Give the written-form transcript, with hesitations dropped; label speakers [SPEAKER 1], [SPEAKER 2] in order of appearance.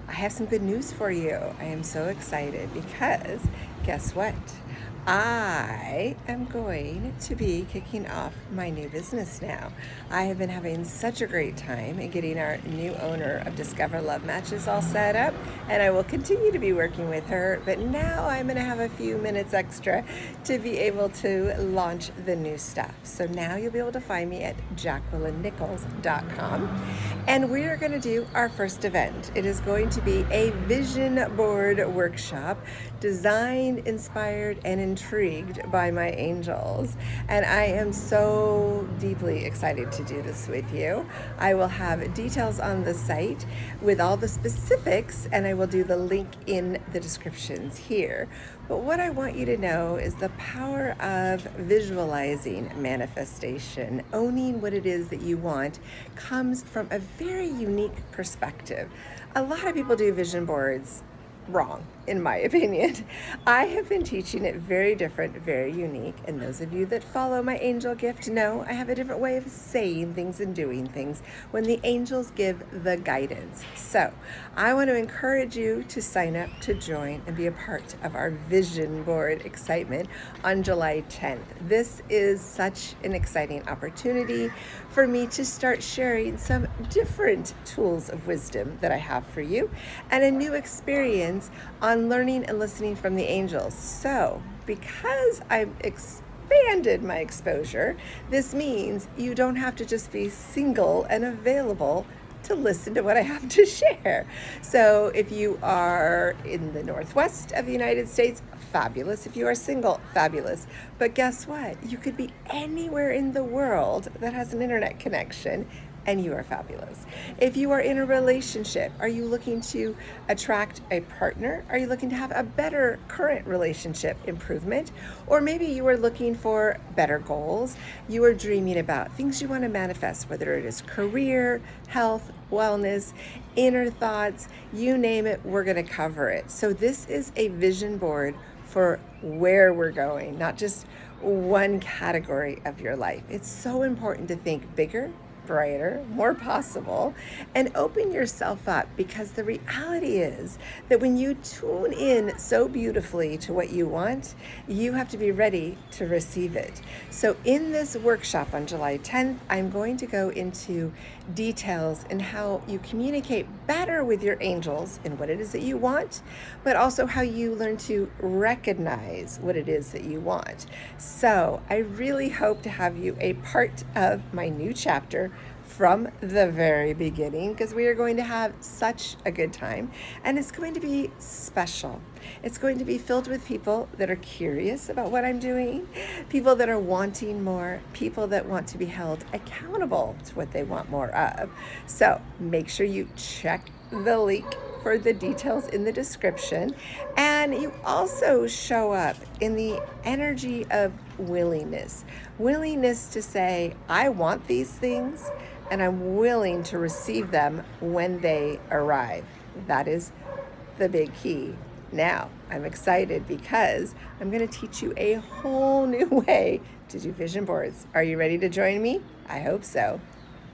[SPEAKER 1] I have some good news for you. I am so excited because guess what? I am going to be kicking off my new business now. I have been having such a great time in getting our new owner of Discover Love Matches all set up, and I will continue to be working with her. But now I'm going to have a few minutes extra to be able to launch the new stuff. So now you'll be able to find me at JacquelineNichols.com, and we are going to do our first event. It is going to be a vision board workshop designed, inspired, and intrigued by my angels. And I am so deeply excited to do this with you. I will have details on the site with all the specifics, and I will do the link in the descriptions here. But what I want you to know is the power of visualizing manifestation, owning what it is that you want, comes from a very unique perspective. A lot of people do vision boards wrong, in my opinion. I have been teaching it very different, very unique, and those of you that follow my angel gift know I have a different way of saying things and doing things when the angels give the guidance. So I want to encourage you to sign up to join and be a part of our vision board excitement on July 10th. This is such an exciting opportunity for me to start sharing some different tools of wisdom that I have for you and a new experience on learning and listening from the angels. So, because I've expanded my exposure, this means you don't have to just be single and available to listen to what I have to share. So if you are in the Northwest of the United States, fabulous. If you are single, fabulous. But guess what? You could be anywhere in the world that has an internet connection, and you are fabulous. If you are in a relationship, are you looking to attract a partner? Are you looking to have a better current relationship improvement? Or maybe you are looking for better goals. You are dreaming about things you want to manifest, whether it is career, health, wellness, inner thoughts, you name it, we're going to cover it. So this is a vision board for where we're going, not just one category of your life. It's so important to think bigger, brighter, more possible, and open yourself up, because the reality is that when you tune in so beautifully to what you want, you have to be ready to receive it. So in this workshop on July 10th, I'm going to go into details in how you communicate better with your angels in what it is that you want, but also how you learn to recognize what it is that you want. So I really hope to have you a part of my new chapter from the very beginning, because we are going to have such a good time, and it's going to be special. It's going to be filled with people that are curious about what I'm doing, people that are wanting more, people that want to be held accountable to what they want more of. So make sure you check the link for the details in the description, and you also show up in the energy of willingness to say, I want these things, and I'm willing to receive them when they arrive. That is the big key. Now, I'm excited because I'm going to teach you a whole new way to do vision boards. Are you ready to join me? I hope so.